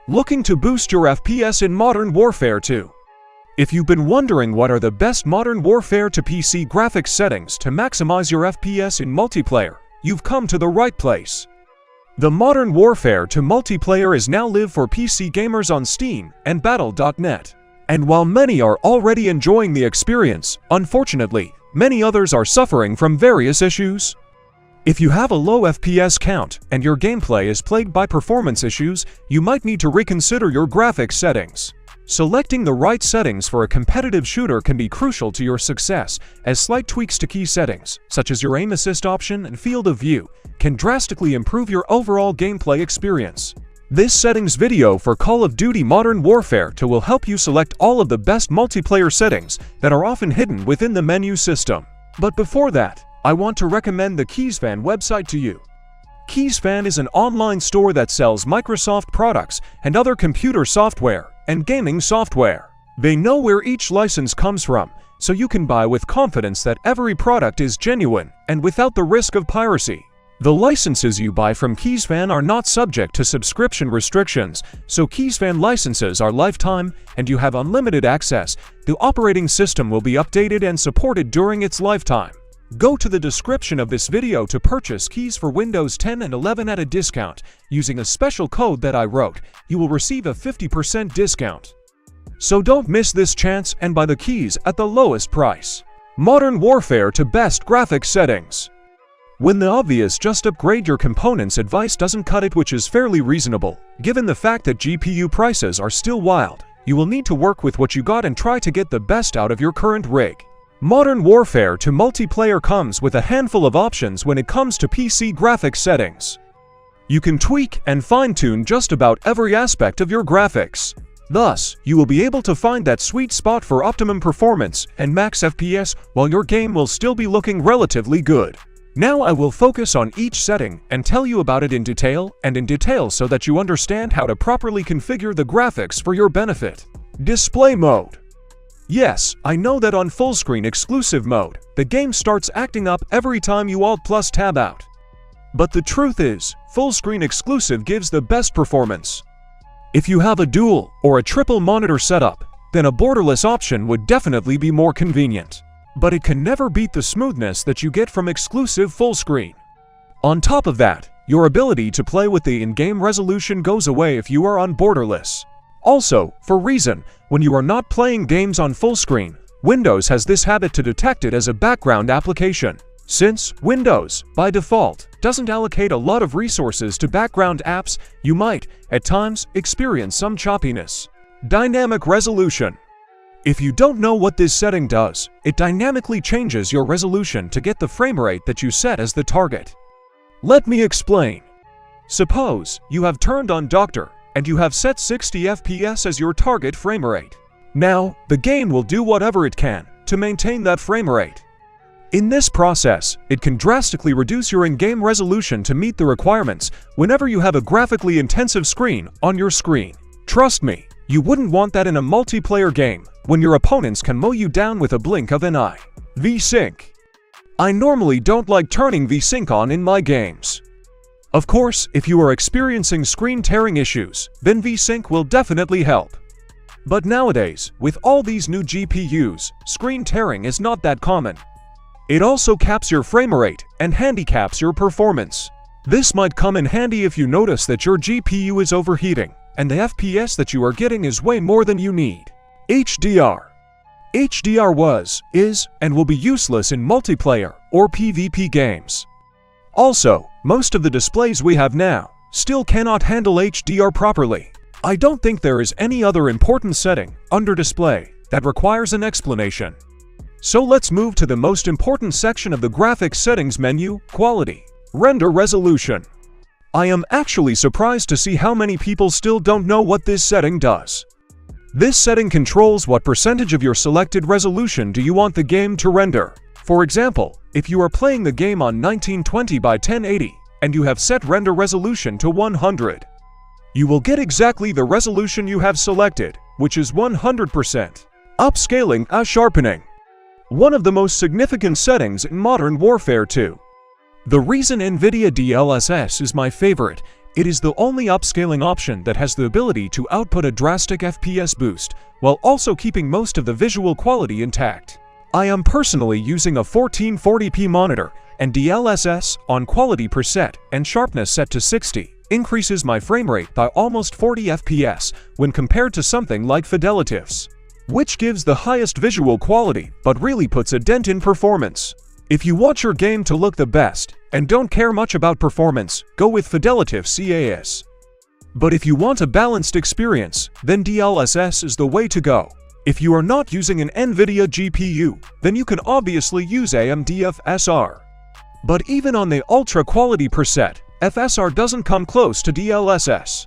Looking to boost your FPS in Modern Warfare 2? If you've been wondering what are the best Modern Warfare 2 PC graphics settings to maximize your FPS in multiplayer, you've come to the right place. The Modern Warfare 2 multiplayer is now live for PC gamers on Steam and Battle.net. And while many are already enjoying the experience, unfortunately, many others are suffering from various issues. If you have a low FPS count and your gameplay is plagued by performance issues, you might need to reconsider your graphics settings. Selecting the right settings for a competitive shooter can be crucial to your success, as slight tweaks to key settings, such as your aim assist option and field of view, can drastically improve your overall gameplay experience. This settings video for Call of Duty Modern Warfare 2 will help you select all of the best multiplayer settings that are often hidden within the menu system. But before that, I want to recommend the KeysFan website to you. KeysFan is an online store that sells Microsoft products and other computer software and gaming software. They know where each license comes from, so you can buy with confidence that every product is genuine and without the risk of piracy. The licenses you buy from KeysFan are not subject to subscription restrictions, so KeysFan licenses are lifetime and you have unlimited access. The operating system will be updated and supported during its lifetime. Go to the description of this video to purchase keys for Windows 10 and 11 at a discount. Using a special code that I wrote, you will receive a 50% discount. So don't miss this chance and buy the keys at the lowest price. Modern Warfare 2 best graphics settings. When the obvious just upgrade your components advice doesn't cut it, which is fairly reasonable, given the fact that GPU prices are still wild, you will need to work with what you got and try to get the best out of your current rig. Modern Warfare 2 multiplayer comes with a handful of options when it comes to PC graphics settings. You can tweak and fine-tune just about every aspect of your graphics. Thus, you will be able to find that sweet spot for optimum performance and max FPS while your game will still be looking relatively good. Now I will focus on each setting and tell you about it in detail so that you understand how to properly configure the graphics for your benefit. Display mode. Yes, I know that on full screen exclusive mode, the game starts acting up every time you Alt+Tab out. But the truth is, full screen exclusive gives the best performance. If you have a dual or a triple monitor setup, then a borderless option would definitely be more convenient. But it can never beat the smoothness that you get from exclusive full screen. On top of that, your ability to play with the in-game resolution goes away if you are on borderless. Also, for reason, when you are not playing games on full screen, Windows has this habit to detect it as a background application. Since Windows, by default, doesn't allocate a lot of resources to background apps, you might, at times, experience some choppiness. Dynamic resolution. If you don't know what this setting does, it dynamically changes your resolution to get the frame rate that you set as the target. Let me explain. Suppose you have turned on Doctor, and you have set 60 FPS as your target frame rate. Now, the game will do whatever it can to maintain that frame rate. In this process, it can drastically reduce your in-game resolution to meet the requirements whenever you have a graphically intensive screen on your screen. Trust me, you wouldn't want that in a multiplayer game when your opponents can mow you down with a blink of an eye. V-Sync. I normally don't like turning V-Sync on in my games. Of course, if you are experiencing screen tearing issues, then V-Sync will definitely help. But nowadays, with all these new GPUs, screen tearing is not that common. It also caps your frame rate and handicaps your performance. This might come in handy if you notice that your GPU is overheating, and the FPS that you are getting is way more than you need. HDR. HDR was, is, and will be useless in multiplayer or PvP games. Also, most of the displays we have now still cannot handle HDR properly. I don't think there is any other important setting under display that requires an explanation. So let's move to the most important section of the graphics settings menu, quality. Render resolution. I am actually surprised to see how many people still don't know what this setting does. This setting controls what percentage of your selected resolution do you want the game to render. For example, if you are playing the game on 1920 by 1080 and you have set render resolution to 100, you will get exactly the resolution you have selected, which is 100%. Upscaling and Sharpening. One of the most significant settings in Modern Warfare 2. The reason NVIDIA DLSS is my favorite It is the only upscaling option that has the ability to output a drastic FPS boost, while also keeping most of the visual quality intact. I am personally using a 1440p monitor, and DLSS on quality preset and sharpness set to 60 increases my frame rate by almost 40 FPS when compared to something like Fidelity's, which gives the highest visual quality but really puts a dent in performance. If you want your game to look the best and don't care much about performance, go with Fidelity's CAS. But if you want a balanced experience, then DLSS is the way to go. If you are not using an NVIDIA GPU, then you can obviously use AMD FSR. But even on the ultra quality preset, FSR doesn't come close to DLSS.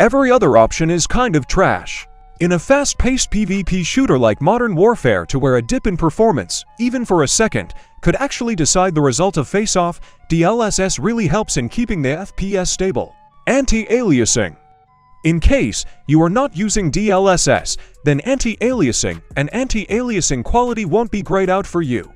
Every other option is kind of trash. In a fast-paced PvP shooter like Modern Warfare, to where a dip in performance, even for a second, could actually decide the result of face-off, DLSS really helps in keeping the FPS stable. Anti-Aliasing. In case you are not using DLSS, then anti-aliasing and anti-aliasing quality won't be grayed out for you.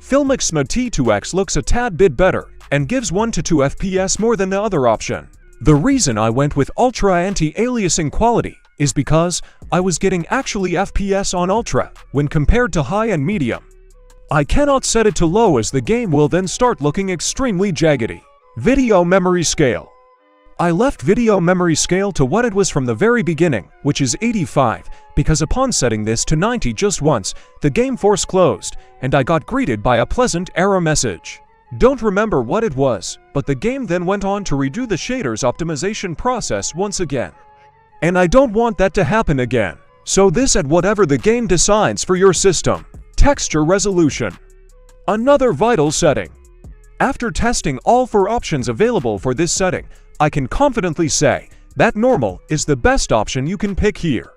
Filmixma T2X looks a tad bit better and gives 1 to 2 FPS more than the other option. The reason I went with Ultra anti-aliasing quality is because I was getting actually FPS on Ultra when compared to high and medium. I cannot set it to low as the game will then start looking extremely jaggedy. Video memory scale. I left video memory scale to what it was from the very beginning, which is 85, because upon setting this to 90 just once, the game force closed, and I got greeted by a pleasant error message. Don't remember what it was, but the game then went on to redo the shaders optimization process once again. And I don't want that to happen again. So this at whatever the game decides for your system. Texture resolution. Another vital setting. After testing all 4 options available for this setting, I can confidently say that normal is the best option you can pick here.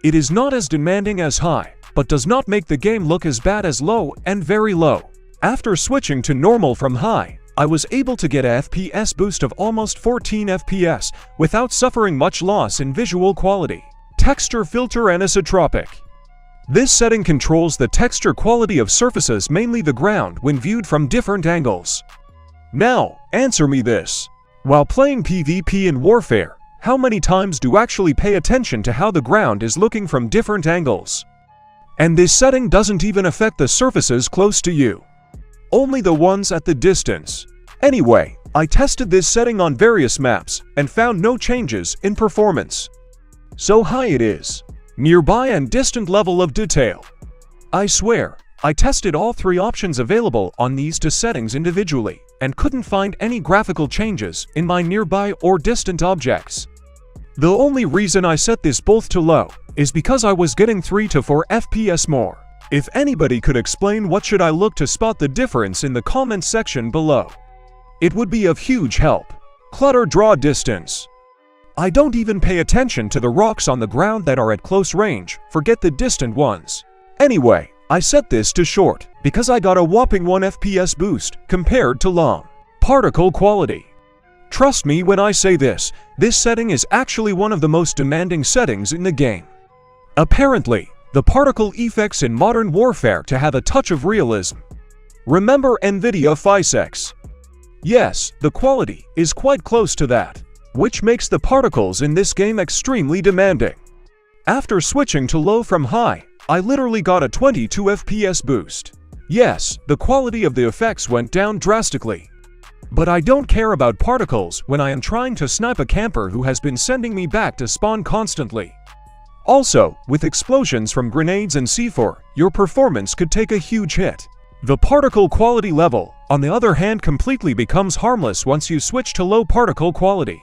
It is not as demanding as high, but does not make the game look as bad as low and very low. After switching to normal from high, I was able to get a FPS boost of almost 14 FPS without suffering much loss in visual quality. Texture filter Anisotropic. This setting controls the texture quality of surfaces, mainly the ground, when viewed from different angles. Now, answer me this. While playing PvP in Warfare, how many times do you actually pay attention to how the ground is looking from different angles? And this setting doesn't even affect the surfaces close to you. Only the ones at the distance. Anyway, I tested this setting on various maps and found no changes in performance. So high it is. Nearby and distant level of detail. I swear, I tested all 3 options available on these 2 settings individually and couldn't find any graphical changes in my nearby or distant objects. The only reason I set this both to low is because I was getting 3 to 4 FPS more. If anybody could explain what should I look to spot the difference in the comments section below, it would be of huge help. Clutter draw distance. I don't even pay attention to the rocks on the ground that are at close range, forget the distant ones. Anyway, I set this to short because I got a whopping 1 FPS boost compared to long. Particle quality. Trust me when I say this setting is actually one of the most demanding settings in the game. Apparently, the particle effects in Modern Warfare to have a touch of realism. Remember NVIDIA PhySex? Yes, the quality is quite close to that, which makes the particles in this game extremely demanding. After switching to low from high, I literally got a 22 FPS boost. Yes, the quality of the effects went down drastically. But I don't care about particles when I am trying to snipe a camper who has been sending me back to spawn constantly. Also, with explosions from grenades and C4, your performance could take a huge hit. The particle quality level, on the other hand, completely becomes harmless once you switch to low particle quality.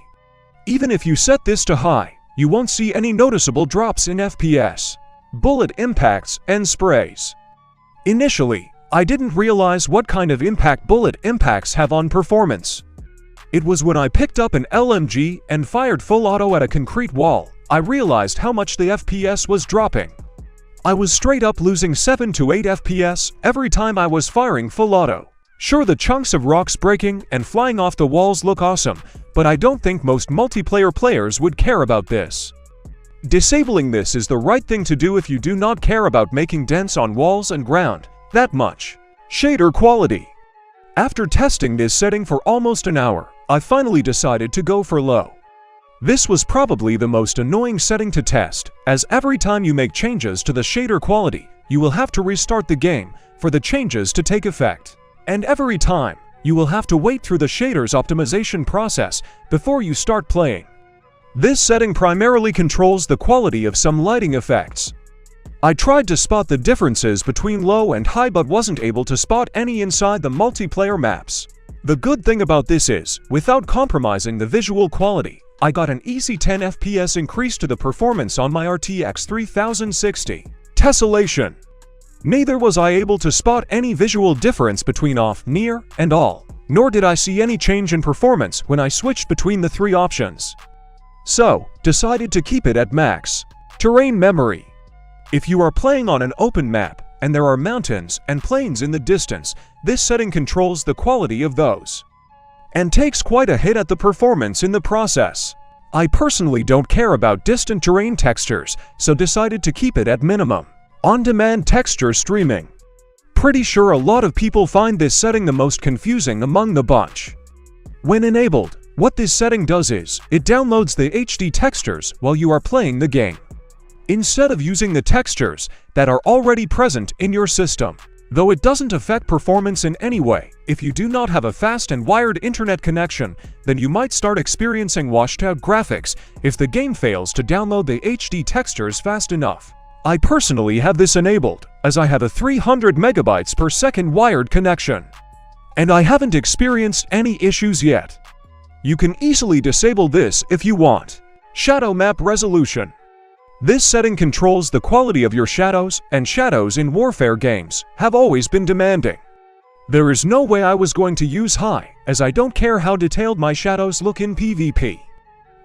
Even if you set this to high, you won't see any noticeable drops in FPS. Bullet impacts and sprays. Initially, I didn't realize what kind of impact bullet impacts have on performance. It was when I picked up an LMG and fired full auto at a concrete wall, I realized how much the FPS was dropping. I was straight up losing 7 to 8 FPS every time I was firing full auto. Sure, the chunks of rocks breaking and flying off the walls look awesome, but I don't think most multiplayer players would care about this. Disabling this is the right thing to do if you do not care about making dents on walls and ground that much. Shader quality. After testing this setting for almost an hour, I finally decided to go for low. This was probably the most annoying setting to test, as every time you make changes to the shader quality, you will have to restart the game for the changes to take effect. And every time, you will have to wait through the shader's optimization process before you start playing. This setting primarily controls the quality of some lighting effects. I tried to spot the differences between low and high but wasn't able to spot any inside the multiplayer maps. The good thing about this is, without compromising the visual quality, I got an easy 10 FPS increase to the performance on my RTX 3060. Tessellation. Neither was I able to spot any visual difference between off, near, and all, nor did I see any change in performance when I switched between the three options. So, decided to keep it at max. Terrain memory. If you are playing on an open map, and there are mountains and plains in the distance, this setting controls the quality of those, and takes quite a hit at the performance in the process. I personally don't care about distant terrain textures, so decided to keep it at minimum. On-demand texture streaming. Pretty sure a lot of people find this setting the most confusing among the bunch. When enabled, what this setting does is, it downloads the HD textures while you are playing the game, instead of using the textures that are already present in your system. Though it doesn't affect performance in any way, if you do not have a fast and wired internet connection, then you might start experiencing washed-out graphics if the game fails to download the HD textures fast enough. I personally have this enabled, as I have a 300 megabytes per second wired connection, and I haven't experienced any issues yet. You can easily disable this if you want. Shadow map resolution. This setting controls the quality of your shadows, and shadows in Warfare games have always been demanding. There is no way I was going to use high, as I don't care how detailed my shadows look in PvP.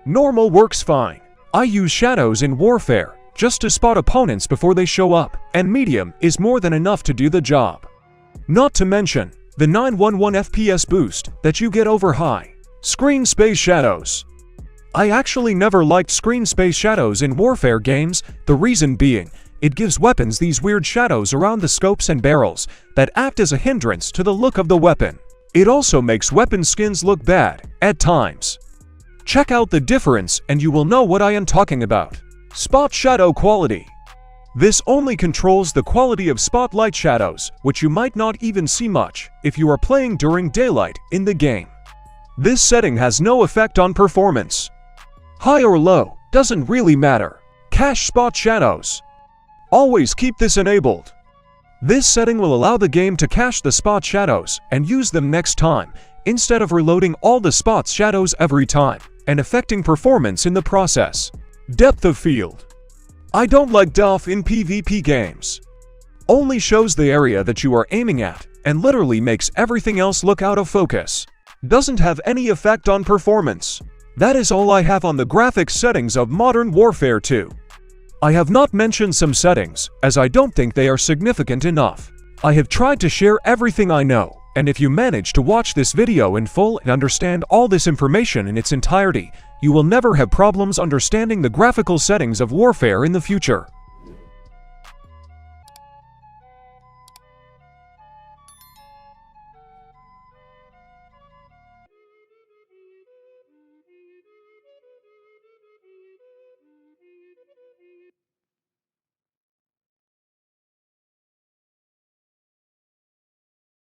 Normal works fine. I use shadows in Warfare just to spot opponents before they show up, and medium is more than enough to do the job. Not to mention the 911 FPS boost that you get over high. Screen space shadows. I actually never liked screen space shadows in Warfare games, the reason being, it gives weapons these weird shadows around the scopes and barrels that act as a hindrance to the look of the weapon. It also makes weapon skins look bad, at times. Check out the difference and you will know what I am talking about. Spot shadow quality. This only controls the quality of spotlight shadows, which you might not even see much if you are playing during daylight in the game. This setting has no effect on performance. High or low, doesn't really matter. Cache spot shadows. Always keep this enabled. This setting will allow the game to cache the spot shadows and use them next time, instead of reloading all the spots shadows every time, and affecting performance in the process. Depth of field. I don't like depth in PvP games. Only shows the area that you are aiming at, and literally makes everything else look out of focus. Doesn't have any effect on performance. That is all I have on the graphics settings of Modern Warfare 2. I have not mentioned some settings, as I don't think they are significant enough. I have tried to share everything I know, and if you manage to watch this video in full and understand all this information in its entirety, you will never have problems understanding the graphical settings of Warfare in the future.